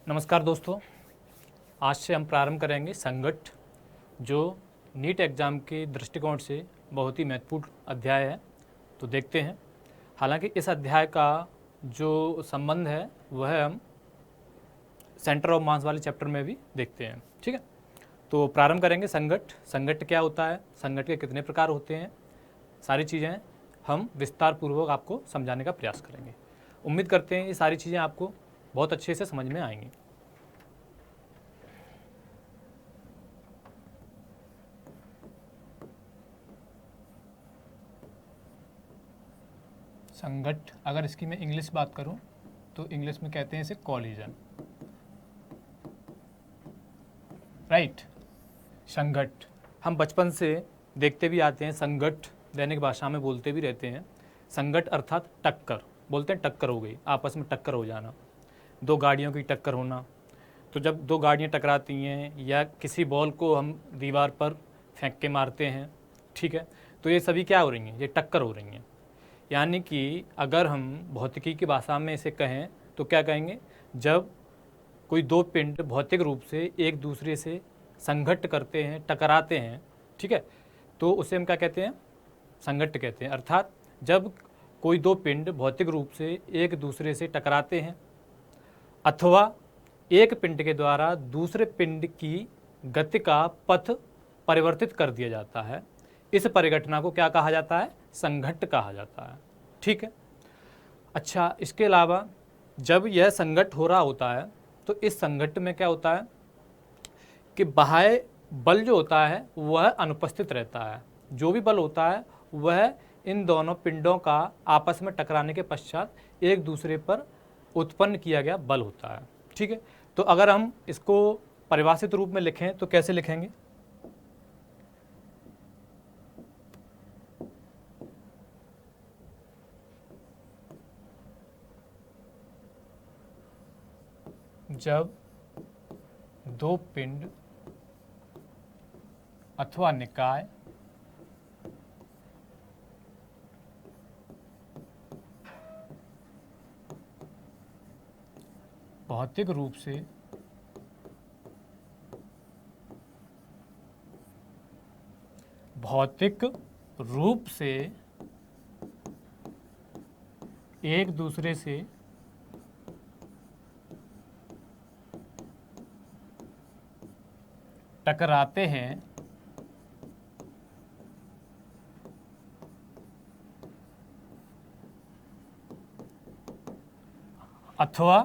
नमस्कार दोस्तों, आज से हम प्रारंभ करेंगे संगठ, जो नीट एग्ज़ाम के दृष्टिकोण से बहुत ही महत्वपूर्ण अध्याय है। तो देखते हैं। हालांकि इस अध्याय का जो संबंध है वह हम सेंटर ऑफ मास वाले चैप्टर में भी देखते हैं। ठीक है, तो प्रारंभ करेंगे। संगठ क्या होता है, संगठ के कितने प्रकार होते हैं, सारी चीज़ें हम विस्तार पूर्वक आपको समझाने का प्रयास करेंगे। उम्मीद करते हैं ये सारी चीज़ें आपको बहुत अच्छे से समझ में आएंगी। संगठ, अगर इसकी मैं इंग्लिश बात करूं तो इंग्लिश में कहते हैं इसे कॉलिजन, राइट। संगठ हम बचपन से देखते भी आते हैं, संगठ दैनिक भाषा में बोलते भी रहते हैं। संगठ अर्थात टक्कर, बोलते हैं टक्कर हो गई, आपस में टक्कर हो जाना, दो गाड़ियों की टक्कर होना। तो जब दो गाड़ियाँ टकराती हैं या किसी बॉल को हम दीवार पर फेंक के मारते हैं, ठीक है, तो ये सभी क्या हो रही हैं, ये टक्कर हो रही हैं। यानी कि अगर हम भौतिकी की भाषा में इसे कहें तो क्या कहेंगे, जब कोई दो पिंड भौतिक रूप से एक दूसरे से संघट्ट करते हैं, टकराते हैं, ठीक है, तो उसे हम क्या कहते हैं, संघट्ट कहते हैं। अर्थात जब कोई दो पिंड भौतिक रूप से एक दूसरे से टकराते हैं अथवा एक पिंड के द्वारा दूसरे पिंड की गति का पथ परिवर्तित कर दिया जाता है, इस परिघटना को क्या कहा जाता है, संघट्ट कहा जाता है। ठीक है। अच्छा, इसके अलावा जब यह संघट्ट हो रहा होता है तो इस संघट्ट में क्या होता है कि बाह्य बल जो होता है वह अनुपस्थित रहता है। जो भी बल होता है वह इन दोनों पिंडों का आपस में टकराने के पश्चात एक दूसरे पर उत्पन्न किया गया बल होता है। ठीक है, तो अगर हम इसको परिभाषित रूप में लिखें तो कैसे लिखेंगे, जब दो पिंड अथवा निकाय भौतिक रूप से एक दूसरे से टकराते हैं अथवा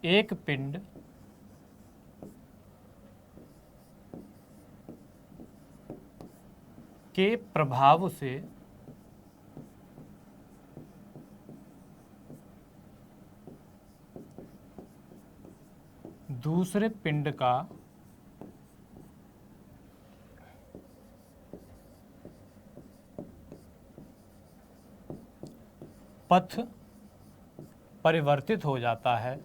एक पिंड के प्रभाव से दूसरे पिंड का पथ परिवर्तित हो जाता है,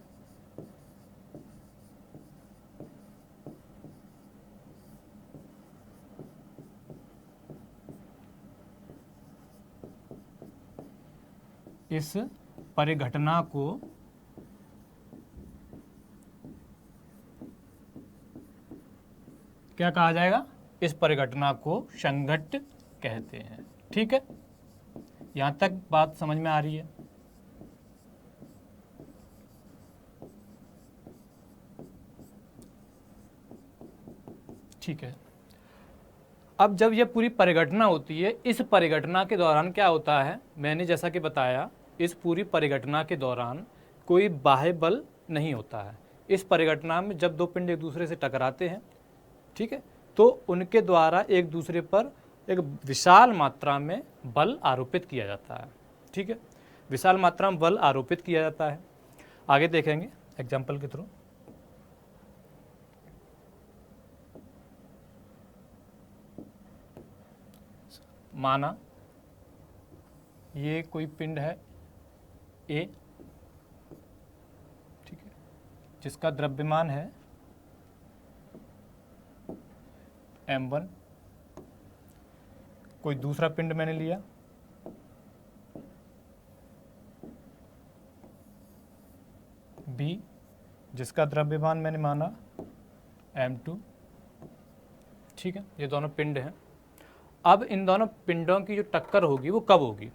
इस परिघटना को क्या कहा जाएगा, इस परिघटना को संघट्ट कहते हैं। ठीक है, यहां तक बात समझ में आ रही है। ठीक है, अब जब यह पूरी परिघटना होती है, इस परिघटना के दौरान क्या होता है, मैंने जैसा कि बताया, इस पूरी परिघटना के दौरान कोई बाह्य बल नहीं होता है। इस परिघटना में जब दो पिंड एक दूसरे से टकराते हैं, ठीक है, तो उनके द्वारा एक दूसरे पर एक विशाल मात्रा में बल आरोपित किया जाता है। ठीक है, विशाल मात्रा में बल आरोपित किया जाता है। आगे देखेंगे एग्जाम्पल के थ्रू। माना ये कोई पिंड है ए, ठीक है, जिसका द्रव्यमान है m1। कोई दूसरा पिंड मैंने लिया जिसका द्रव्यमान मैंने माना m2, ठीक है। ये दोनों पिंड हैं। अब इन दोनों पिंडों की जो टक्कर होगी वो कब होगी?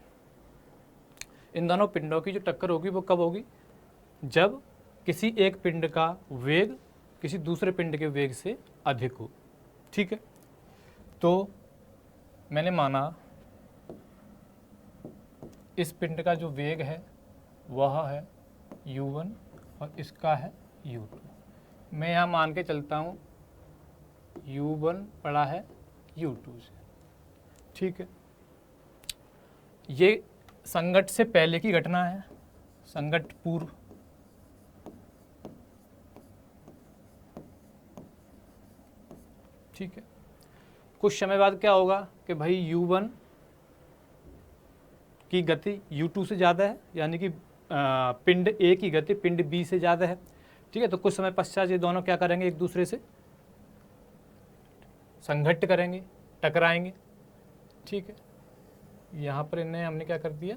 इन दोनों पिंडों की जो टक्कर होगी वो कब होगी? जब किसी एक पिंड का वेग किसी दूसरे पिंड के वेग से अधिक हो, ठीक है। तो मैंने माना इस पिंड का जो वेग है वह है u1 और इसका है u2। मैं यहाँ मान के चलता हूँ u1 बड़ा है u2 से, ठीक है। ये संघट्ट से पहले की घटना है, संघट्ट पूर्व। ठीक है। कुछ समय बाद क्या होगा कि भाई u1 की गति u2 से ज़्यादा है, यानी कि पिंड A की गति पिंड B से ज़्यादा है, ठीक है। तो कुछ समय पश्चात ये दोनों क्या करेंगे, एक दूसरे से संघट्ट करेंगे, टकराएंगे, ठीक है। यहाँ पर इन्हें हमने क्या कर दिया,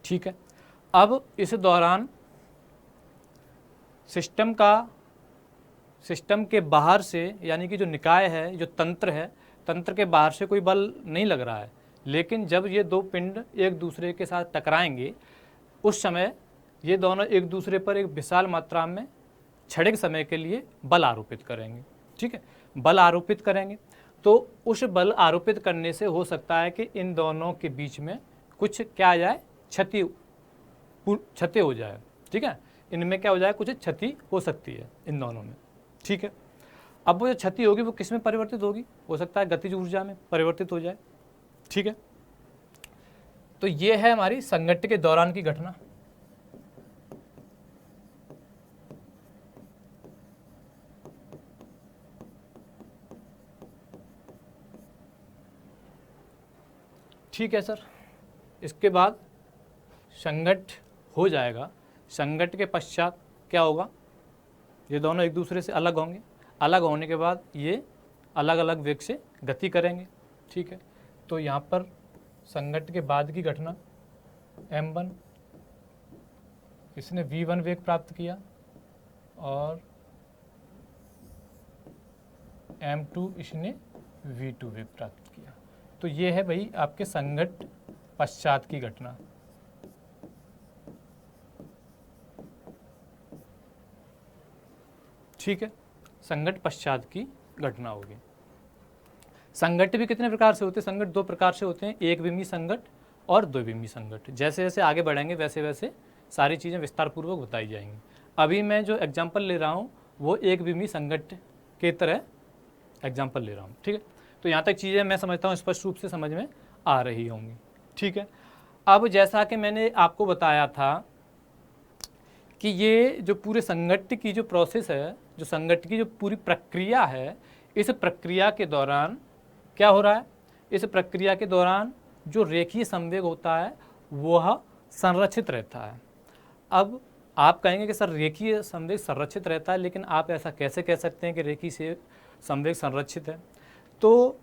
ठीक है। अब इस दौरान सिस्टम के बाहर से, यानी कि जो निकाय है, जो तंत्र है, तंत्र के बाहर से कोई बल नहीं लग रहा है, लेकिन जब ये दो पिंड एक दूसरे के साथ टकराएंगे उस समय ये दोनों एक दूसरे पर एक विशाल मात्रा में क्षणिक समय के लिए बल आरोपित करेंगे, ठीक है। बल आरोपित करेंगे तो उस बल आरोपित करने से हो सकता है कि इन दोनों के बीच में कुछ क्या आ जाए, क्षति हो जाए, ठीक है। इनमें क्या हो जाए, कुछ क्षति हो सकती है इन दोनों में, ठीक है। अब वो जो क्षति होगी वो किस में परिवर्तित होगी, हो सकता है गतिज ऊर्जा में परिवर्तित हो जाए, ठीक है। तो ये है हमारी संघट्ट के दौरान की घटना। ठीक है सर। इसके बाद संघट्ट हो जाएगा, संघट्ट के पश्चात क्या होगा, ये दोनों एक दूसरे से अलग होंगे, अलग होने के बाद ये अलग अलग वेग से गति करेंगे, ठीक है। तो यहाँ पर संघट्ट के बाद की घटना m1, इसने v1 वेग प्राप्त किया और m2 इसने v2 वेग प्राप्त किया। तो ये है भाई आपके संघट्ट पश्चात की घटना। ठीक है, संघट्ट पश्चात की घटना होगी। संघट्ट भी कितने प्रकार से होते हैं, संघट्ट दो प्रकार से होते हैं, एक बिंबी संघट्ट और द्विबिंबी संघट्ट। जैसे जैसे आगे बढ़ेंगे वैसे वैसे सारी चीज़ें विस्तार पूर्वक बताई जाएंगी। अभी मैं जो एग्जाम्पल ले रहा हूँ वो एक बिंबी संघट्ट के तरह एग्जाम्पल ले रहा हूँ, ठीक है। तो यहाँ तक चीज़ें मैं समझता हूँ स्पष्ट रूप से समझ में आ रही होंगी, ठीक है। अब जैसा कि मैंने आपको बताया था कि ये जो पूरे संघट्ट की जो प्रोसेस है, जो संघट्ट की जो पूरी प्रक्रिया है, इस प्रक्रिया के दौरान क्या हो रहा है, इस प्रक्रिया के दौरान जो रेखीय संवेग होता है वह संरक्षित रहता है। अब आप कहेंगे कि सर रेखीय संवेग संरक्षित रहता है, लेकिन आप ऐसा कैसे कह सकते हैं कि रेखीय से संवेग संरक्षित है। तो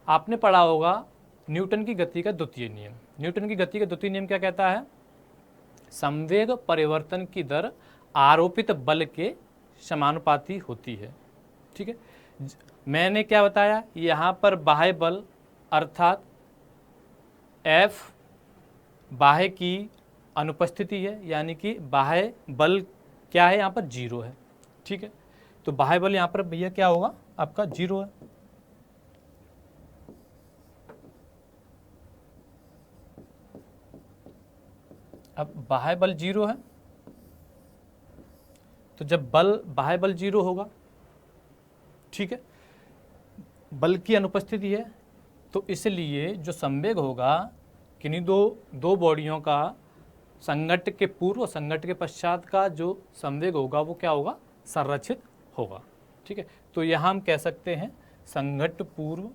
आपने पढ़ा होगा न्यूटन की गति का द्वितीय नियम। न्यूटन की गति का द्वितीय नियम क्या कहता है, संवेग परिवर्तन की दर आरोपित बल के समानुपाती होती है, ठीक है। मैंने क्या बताया, यहाँ पर बाह्य बल अर्थात F बाह्य की अनुपस्थिति है, यानी कि बाह्य बल क्या है यहाँ पर, जीरो है, ठीक है। तो बाह्य बल यहाँ पर भैया क्या होगा, आपका जीरो है। अब बाह्य बल जीरो है, तो जब बाह्य बल जीरो होगा, ठीक है, बल की अनुपस्थिति है, तो इसलिए जो संवेग होगा किन्हीं दो बॉडियों का संघट्ट के पूर्व और संघट्ट के पश्चात का जो संवेग होगा वो क्या होगा, संरक्षित होगा, ठीक है। तो यहाँ हम कह सकते हैं संघट्ट पूर्व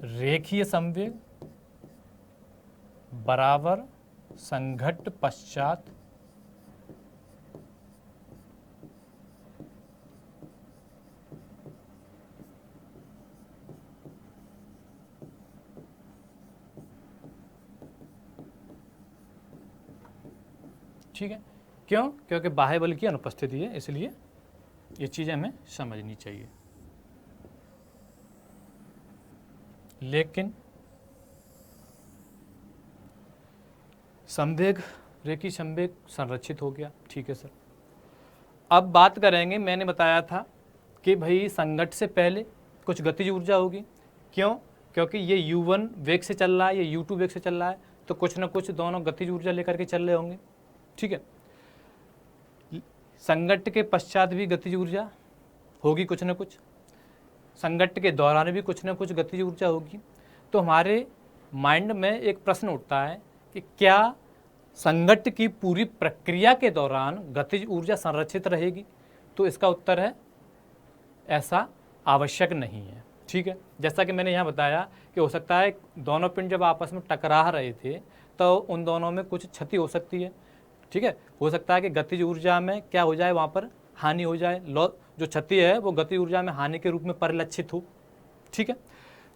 रेखीय संवेग बराबर संघट्ट पश्चात ठीक है। क्यों? क्योंकि बाह्य बल की अनुपस्थिति है, इसलिए ये चीज़ें हमें समझनी चाहिए। लेकिन संवेग, रेखी संवेग संरक्षित हो गया, ठीक है सर। अब बात करेंगे, मैंने बताया था कि भाई संघट्ट से पहले कुछ गतिज ऊर्जा होगी। क्यों? क्योंकि ये u1 वेग से चल रहा है, ये u2 वेग से चल रहा है, तो कुछ ना कुछ दोनों गतिज ऊर्जा लेकर के चल रहे होंगे, ठीक है। संघट्ट के पश्चात भी गतिज ऊर्जा होगी कुछ ना कुछ, संघट्ट के दौरान भी कुछ ना कुछ गतिज ऊर्जा होगी। तो हमारे माइंड में एक प्रश्न उठता है कि क्या संघट्ट की पूरी प्रक्रिया के दौरान गतिज ऊर्जा संरक्षित रहेगी? तो इसका उत्तर है ऐसा आवश्यक नहीं है, ठीक है। जैसा कि मैंने यहाँ बताया कि हो सकता है दोनों पिंड जब आपस में टकरा रहे थे तो उन दोनों में कुछ क्षति हो सकती है, ठीक है। हो सकता है कि गतिज ऊर्जा में क्या हो जाए, वहाँ पर हानि हो जाए, जो क्षति है वो गतिज ऊर्जा में हानि के रूप में परिलक्षित हो, ठीक है।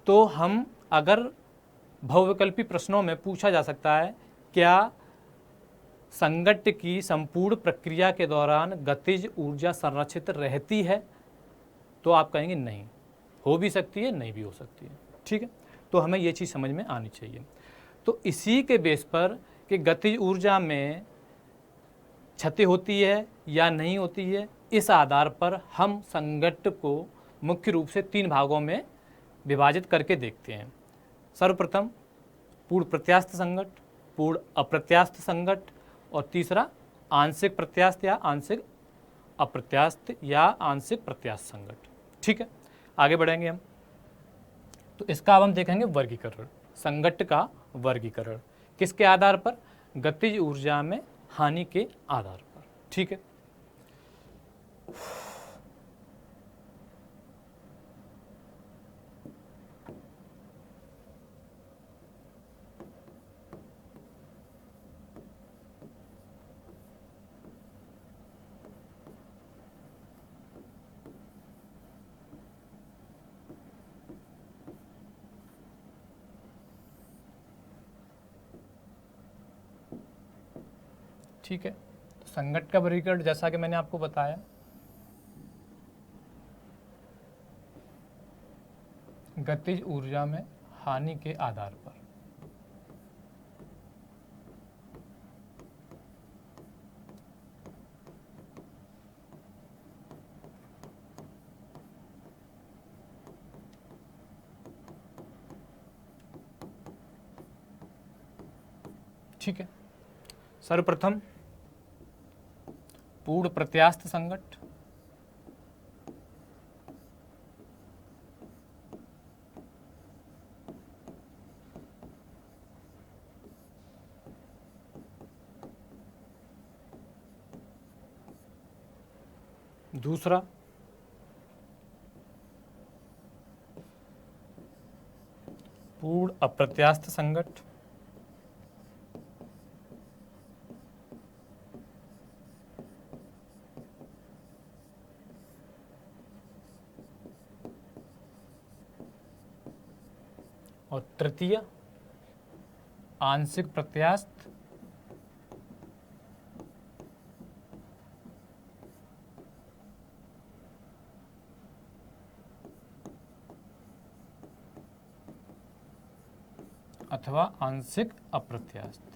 तो हम अगर बहुविकल्पी प्रश्नों में पूछा जा सकता है क्या संघट्ट की संपूर्ण प्रक्रिया के दौरान गतिज ऊर्जा संरक्षित रहती है, तो आप कहेंगे नहीं, हो भी सकती है, नहीं भी हो सकती है, ठीक है। तो हमें ये चीज़ समझ में आनी चाहिए। तो इसी के बेस पर कि गतिज ऊर्जा में क्षति होती है या नहीं होती है, इस आधार पर हम संघट्ट को मुख्य रूप से 3 भागों में विभाजित करके देखते हैं। सर्वप्रथम पूर्ण प्रत्यास्थ संघट्ट, पूर्ण अप्रत्यास्थ संघट्ट, और तीसरा आंशिक प्रत्यास्थ या आंशिक अप्रत्यास्थ या आंशिक प्रत्यास्थ संघट्ट, ठीक है। आगे बढ़ेंगे हम। तो इसका अब हम देखेंगे वर्गीकरण, संघट्ट का वर्गीकरण किसके आधार पर? गतिज ऊर्जा में हानि के आधार पर, ठीक है। ठीक है, तो संघट्ट का वर्गीकरण जैसा कि मैंने आपको बताया, गतिज ऊर्जा में हानि के आधार पर। ठीक है, सर्वप्रथम पूर्ण प्रत्यास्थ संघट्ट, दूसरा पूर्ण अप्रत्यास्थ संघट्ट, और तृतीय आंशिक प्रत्यास्थ अथवा आंशिक अप्रत्यास्थ।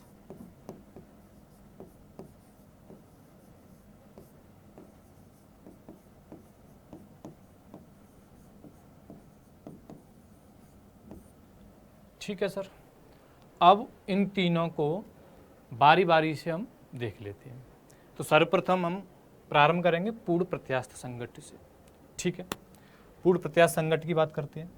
ठीक है सर, अब इन तीनों को बारी बारी से हम देख लेते हैं। तो सर्वप्रथम हम प्रारंभ करेंगे पूर्ण प्रत्यास्थ संघट्ट से, ठीक है। पूर्ण प्रत्यास्थ संघट्ट की बात करते हैं।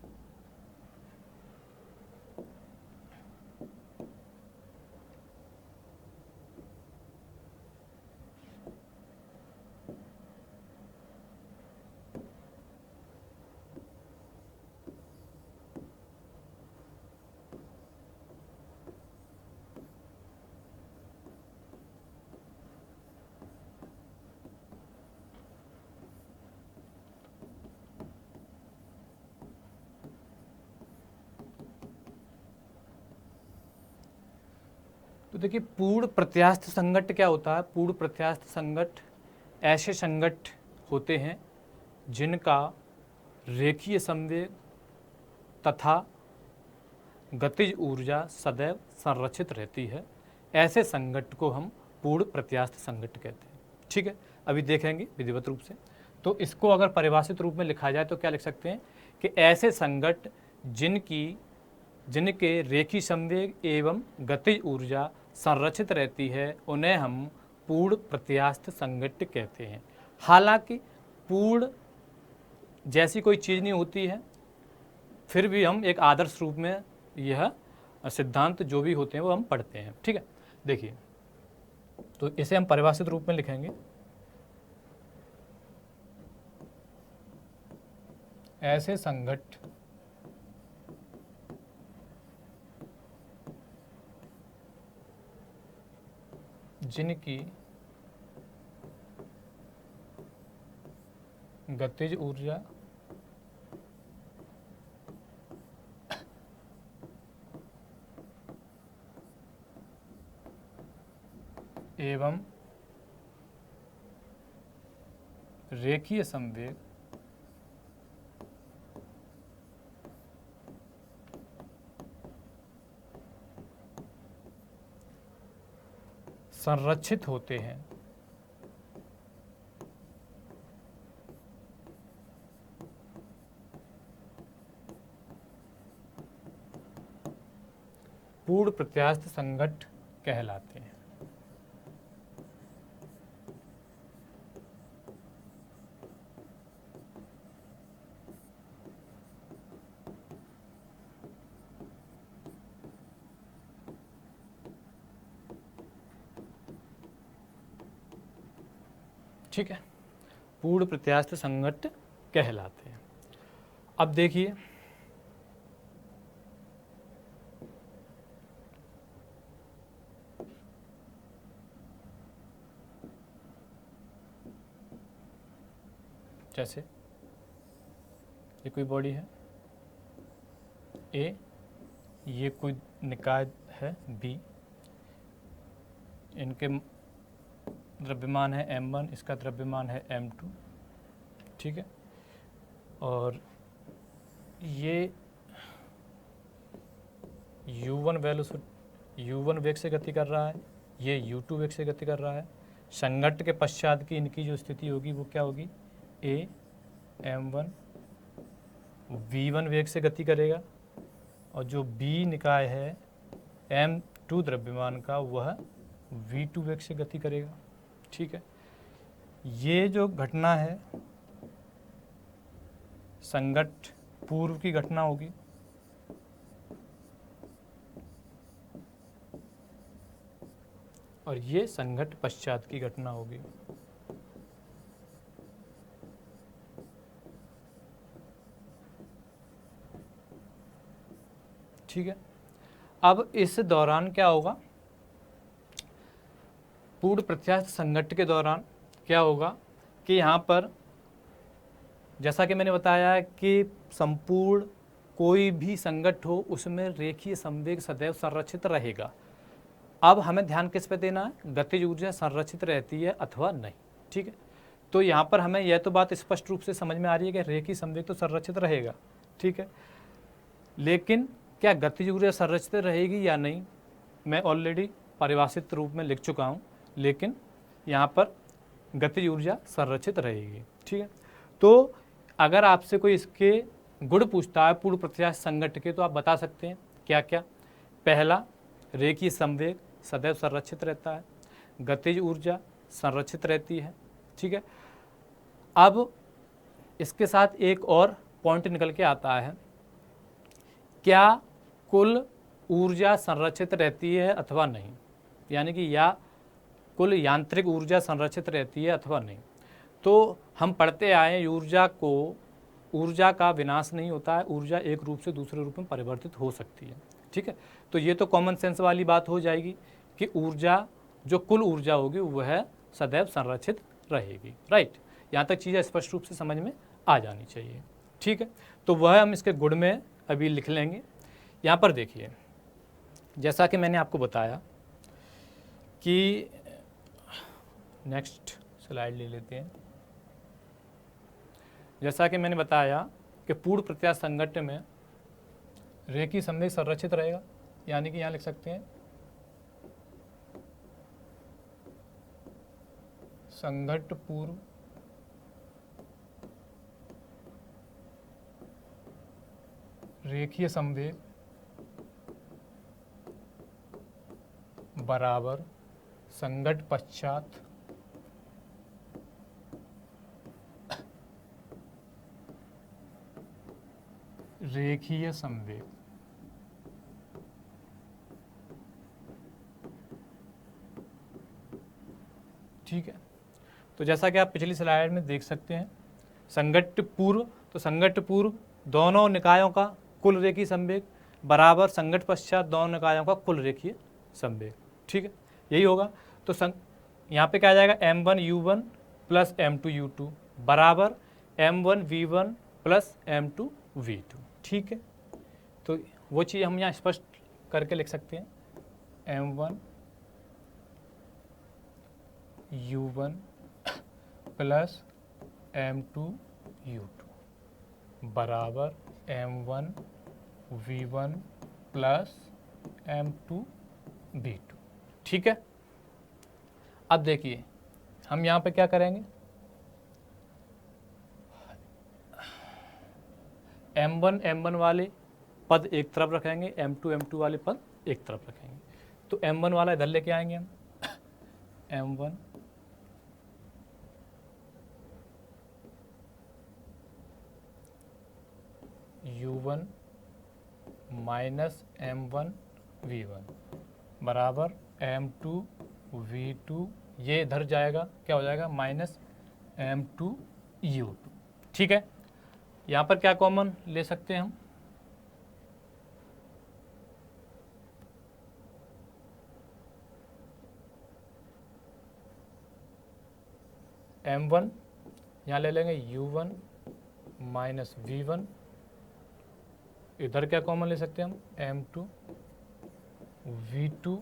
तो देखिए पूर्ण प्रत्यास्थ संघट्ट क्या होता है। पूर्ण प्रत्यास्थ संघट्ट ऐसे संघट्ट होते हैं जिनका रेखीय संवेग तथा गतिज ऊर्जा सदैव संरक्षित रहती है। ऐसे संघट्ट को हम पूर्ण प्रत्यास्थ संघट्ट कहते हैं। ठीक है, अभी देखेंगे विधिवत रूप से। तो इसको अगर परिभाषित रूप में लिखा जाए तो क्या लिख सकते हैं कि ऐसे संघट्ट जिनके रेखीय संवेग एवं गतिज ऊर्जा संरक्षित रहती है उन्हें हम पूर्ण प्रत्यास्थ संघट्ट कहते हैं। हालांकि पूर्ण जैसी कोई चीज़ नहीं होती है, फिर भी हम एक आदर्श रूप में यह सिद्धांत जो भी होते हैं वो हम पढ़ते हैं। ठीक है, देखिए तो इसे हम परिभाषित रूप में लिखेंगे। ऐसे संघट्ट जिनकी गतिज ऊर्जा एवं रेखीय संवेग संरक्षित होते हैं। पूर्ण प्रत्यास्थ संघट्ट कहलाते हैं। ठीक है, पूर्ण प्रत्यास्थ संघट्ट कहलाते हैं। अब देखिए जैसे ये कोई बॉडी है ए, ये कोई निकाय है बी, इनके द्रव्यमान है m1, इसका द्रव्यमान है m2। ठीक है, और ये u1 वैल्यू से u1 वेग से गति कर रहा है, ये u2 वेग से गति कर रहा है। संघट्ट के पश्चात की इनकी जो स्थिति होगी वो क्या होगी, a m1 v1 वेग से गति करेगा और जो b निकाय है m2 द्रव्यमान का वह v2 वेग से गति करेगा। ठीक है, ये जो घटना है संघट्ट पूर्व की घटना होगी और ये संघट्ट पश्चात की घटना होगी। ठीक है, अब इस दौरान क्या होगा, पूर्ण प्रत्यास्थ संघट्ट के दौरान क्या होगा कि यहाँ पर जैसा कि मैंने बताया कि संपूर्ण कोई भी संघट्ट हो उसमें रेखीय संवेग सदैव संरक्षित रहेगा। अब हमें ध्यान किस पे देना है, गतिज ऊर्जा संरक्षित रहती है अथवा नहीं। ठीक है, तो यहाँ पर हमें यह तो बात स्पष्ट रूप से समझ में आ रही है कि रेखीय संवेग तो संरक्षित रहेगा। ठीक है, लेकिन क्या गतिज ऊर्जा संरक्षित रहेगी या नहीं, मैं ऑलरेडी परिभाषित रूप में लिख चुका हूँ, लेकिन यहाँ पर गतिज ऊर्जा संरक्षित रहेगी। ठीक है, तो अगर आपसे कोई इसके गुण पूछता है पूर्ण प्रत्यास्थ संघट्ट के, तो आप बता सकते हैं क्या क्या। पहला, रेखीय संवेग सदैव संरक्षित रहता है, गतिज ऊर्जा संरक्षित रहती है। ठीक है, अब इसके साथ एक और पॉइंट निकल के आता है, क्या कुल ऊर्जा संरक्षित रहती है अथवा नहीं, यानी कि या कुल यांत्रिक ऊर्जा संरक्षित रहती है अथवा नहीं। तो हम पढ़ते आए ऊर्जा का विनाश नहीं होता है, ऊर्जा एक रूप से दूसरे रूप में परिवर्तित हो सकती है। ठीक है, तो ये तो कॉमन सेंस वाली बात हो जाएगी कि ऊर्जा जो कुल ऊर्जा होगी वह सदैव संरक्षित रहेगी। राइट, यहाँ तक चीज़ें स्पष्ट रूप से समझ में आ जानी चाहिए। ठीक है, तो वह हम इसके गुण में अभी लिख लेंगे। यहाँ पर देखिए, जैसा कि मैंने आपको बताया कि नेक्स्ट स्लाइड ले लेते हैं। जैसा कि मैंने बताया कि पूर्ण प्रत्यास्थ संघट्ट में रेखीय संवेग संरक्षित रहेगा, यानी कि यहाँ लिख सकते हैं संघट्ट पूर्व रेखीय संवेग बराबर संघट्ट पश्चात रेखीय संवेग। ठीक है, तो जैसा कि आप पिछली स्लाइड में देख सकते हैं, संघट्ट पूर्व, तो संघट्ट पूर्व दोनों निकायों का कुल रेखीय संवेग बराबर संघट्ट पश्चात दोनों निकायों का कुल रेखीय संवेग। ठीक है, यही होगा। तो यहाँ पे क्या आ जाएगा, m1u1 प्लस m2u2 बराबर m1v1 प्लस m2v2। ठीक है, तो वो चीज़ हम यहाँ स्पष्ट करके लिख सकते हैं, m1u1 प्लस m2u2 बराबर m1v1 प्लस m2v2। ठीक है, अब देखिए हम यहाँ पे क्या करेंगे, m1 वाले पद एक तरफ रखेंगे, m2 वाले पद एक तरफ रखेंगे। तो m1 वाला इधर लेके आएंगे हम, m1u1 माइनस m1v1 बराबर m2v2, ये इधर जाएगा, क्या हो जाएगा, माइनस m2u2। ठीक है, यहाँ पर क्या कॉमन ले सकते हैं हम, m1 यहाँ ले लेंगे u1 माइनस v1, इधर क्या कॉमन ले सकते हैं हम, m2v2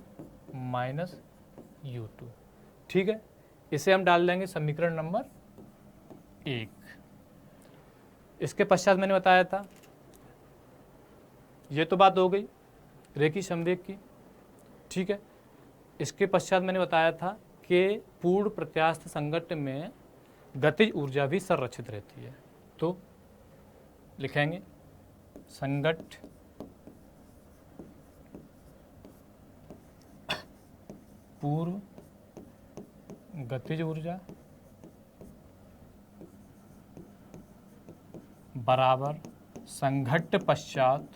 माइनस u2। ठीक है, इसे हम डाल देंगे समीकरण नंबर 1। इसके पश्चात मैंने बताया था, ये तो बात हो गई रेखीय संवेग की। ठीक है, इसके पश्चात मैंने बताया था कि पूर्ण प्रत्यास्थ संघट्ट में गतिज ऊर्जा भी संरक्षित रहती है। तो लिखेंगे संघट्ट पूर्व गतिज ऊर्जा बराबर संघट्ट पश्चात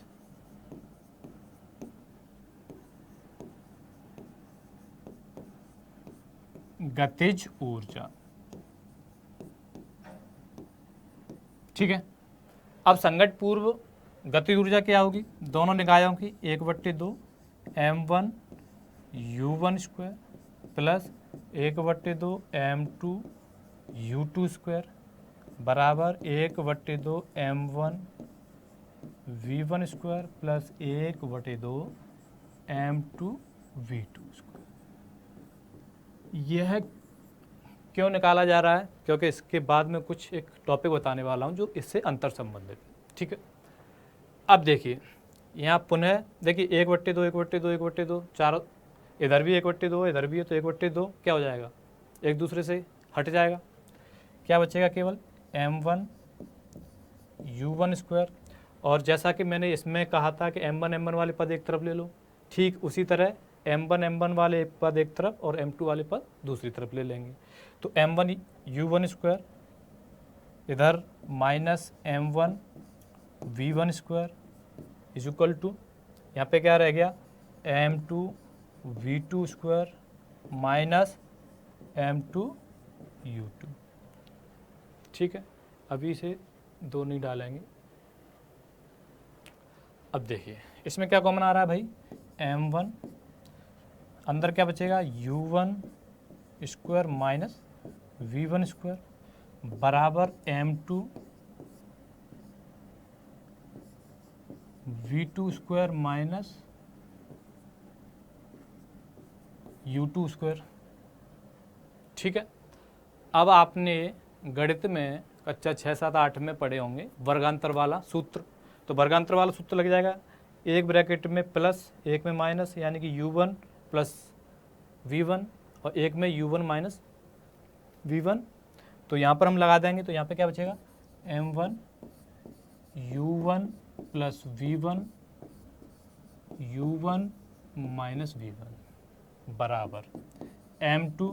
गतिज ऊर्जा। ठीक है, अब संघट्ट पूर्व गतिज ऊर्जा क्या होगी, दोनों निकायों की 1/2 m1u1 square plus 1/2 m2u2 square बराबर 1/2 m1v1 square plus 1/2 m2v2 square. यह क्यों निकाला जा रहा है, क्योंकि इसके बाद में कुछ एक टॉपिक बताने वाला हूं जो इससे अंतर संबंधित है। ठीक है, अब देखिए यहाँ पुनः देखिए 1/2 1/2 1/2 चारों, इधर भी 1/2 इधर भी है, तो 1/2 क्या हो जाएगा, एक दूसरे से हट जाएगा, क्या बचेगा, केवल m1u1 स्क्वायर। और जैसा कि मैंने इसमें कहा था कि m1 वाले पद एक तरफ ले लो, ठीक उसी तरह m1 वाले पद एक तरफ और m2 वाले पद दूसरी तरफ ले लेंगे। तो m1u1 स्क्वायर इधर minus m1v1 square is equal to, यहाँ पे क्या रह गया, m2v2 स्क्वायर माइनस m2u2। ठीक है, अभी से दो नहीं डालेंगे। अब देखिए इसमें क्या कॉमन आ रहा है भाई, m1 अंदर क्या बचेगा, u1 square minus v1 square बराबर m2v2 स्क्वायर माइनस u2²। ठीक है। अब आपने गणित में कक्षा 6, 7, 8 में पढ़े होंगे वर्गांतर वाला सूत्र। तो वर्गांतर वाला सूत्र लग जाएगा, एक ब्रैकेट में प्लस एक में माइनस, यानी कि u1 प्लस v1 और एक में u1 माइनस v1। तो यहाँ पर हम लगा देंगे, तो यहाँ पे क्या बचेगा, m1 u1 plus v1 u1 minus v1 बराबर m2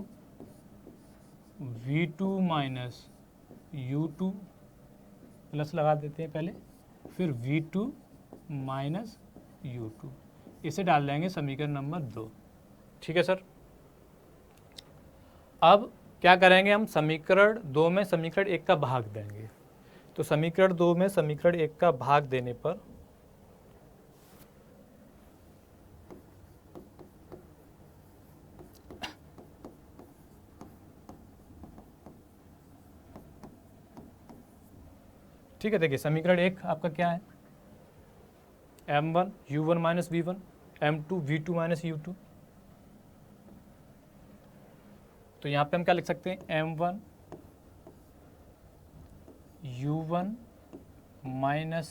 v2 minus u2 plus लगा देते हैं पहले, फिर v2 माइनस u2। इसे डाल देंगे समीकरण नंबर 2। ठीक है सर। अब क्या करेंगे, हम समीकरण 2 में समीकरण 1 का भाग देंगे। तो समीकरण 2 में समीकरण 1 का भाग देने पर ठीक है, देखिए समीकरण 1 आपका क्या है, m1 u1 minus v1, m2 v2 minus u2। तो यहाँ पे हम क्या लिख सकते हैं, m1 u1 माइनस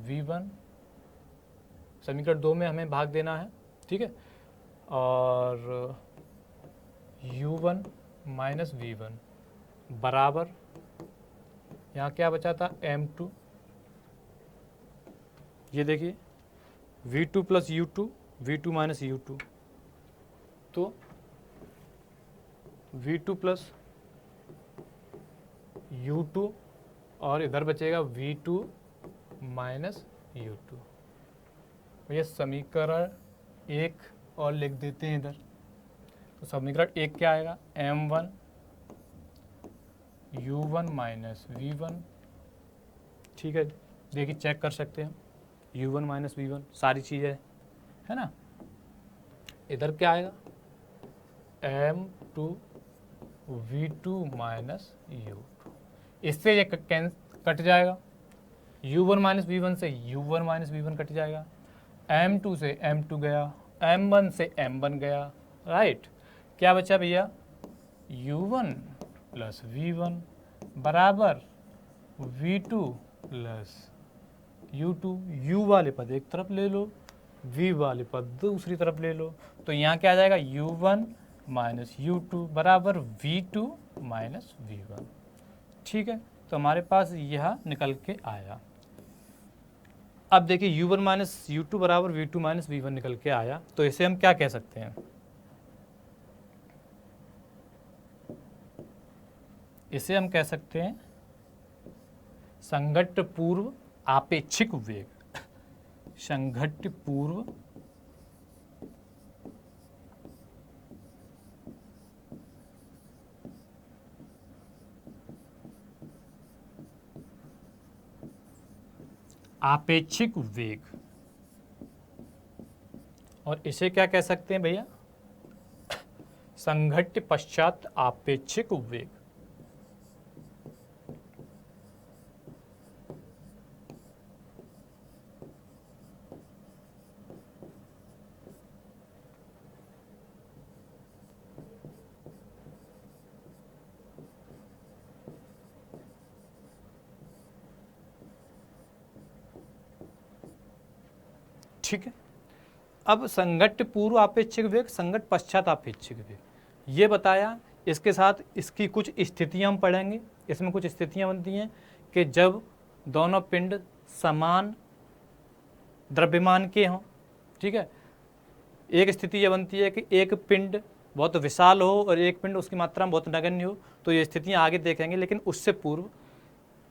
v1, समीकरण 2 में हमें भाग देना है। ठीक है, और u1 माइनस v1 बराबर, यहाँ क्या बचा था, m2, ये देखिए v2 plus u2, v2 minus u2, तो v2 प्लस u2 और इधर बचेगा v2 माइनस u2। ये समीकरण 1 और लिख देते हैं इधर। तो समीकरण 1 क्या आएगा, m1 u1 माइनस v1। ठीक है, देखिए चेक कर सकते हैं, u1 माइनस v1 सारी चीज़ें है ना। इधर क्या आएगा, m2 v2 माइनस u2, इससे ये कट जाएगा, u1 माइनस v1 से u1 माइनस v1 कट जाएगा, m2 से m2 गया, m1 से m1 गया, राइट। क्या बचा भैया, u1 प्लस v1 बराबर v2 प्लस u2। u वाले पद एक तरफ ले लो, v वाले पद दूसरी तरफ ले लो। तो यहाँ क्या आ जाएगा, u1 माइनस u2 बराबर v2 माइनस v1। ठीक है, तो हमारे पास यह निकल के आया। अब देखिए u1 माइनस u2 बराबर v2 माइनस v1 निकल के आया, तो इसे हम क्या कह सकते हैं, इसे हम कह सकते हैं संघट्ट पूर्व आपेक्षिक वेग। संघट्ट पूर्व आपेक्षिक वेग, और इसे क्या कह सकते हैं भैया, संघट्ट पश्चात आपेक्षिक वेग। ठीक है, अब संघट्ट पूर्व आपेक्षिक वेग, संघट्ट पश्चात आपेक्षिक वेग, ये बताया। इसके साथ इसकी कुछ स्थितियां हम पढ़ेंगे। इसमें कुछ स्थितियां बनती हैं कि जब दोनों पिंड समान द्रव्यमान के हों। ठीक है, एक स्थिति यह बनती है कि एक पिंड बहुत विशाल हो और एक पिंड उसकी मात्रा में बहुत नगण्य हो। तो ये स्थितियां आगे देखेंगे, लेकिन उससे पूर्व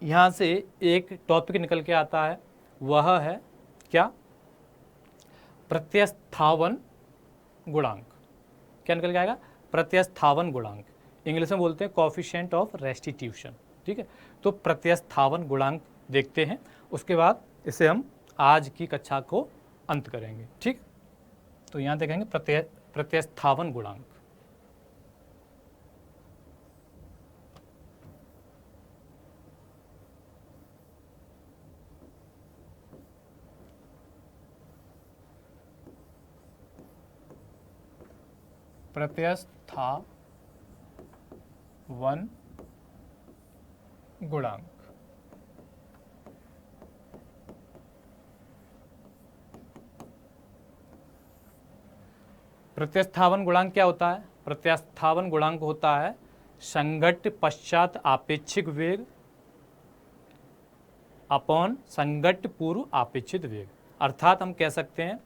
यहाँ से एक टॉपिक निकल के आता है, वह है क्या, प्रत्यस्थावन गुणांक। क्या निकल के आएगा, प्रत्यस्थावन गुणांक, इंग्लिश में बोलते हैं कोएफिशिएंट ऑफ रेस्टिट्यूशन। ठीक है, तो प्रत्यस्थावन गुणांक देखते हैं, उसके बाद इसे हम आज की कक्षा को अंत करेंगे। ठीक, तो यहाँ देखेंगे प्रत्यस्थावन गुणांक। प्रत्यस्थावन गुणांक। प्रत्यस्थावन गुणांक क्या होता है? प्रत्यस्थावन गुणांक होता है संघट्ट पश्चात आपेक्षिक वेग अपॉन संघट्ट पूर्व आपेक्षित वेग। अर्थात हम कह सकते हैं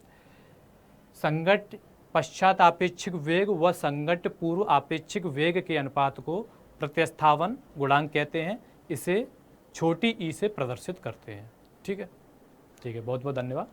संघट्ट पश्चात आपेक्षिक वेग व संघट्ट पूर्व आपेक्षिक वेग के अनुपात को प्रत्यस्थावन गुणांक कहते हैं। इसे छोटी ई से प्रदर्शित करते हैं। ठीक है, बहुत बहुत धन्यवाद।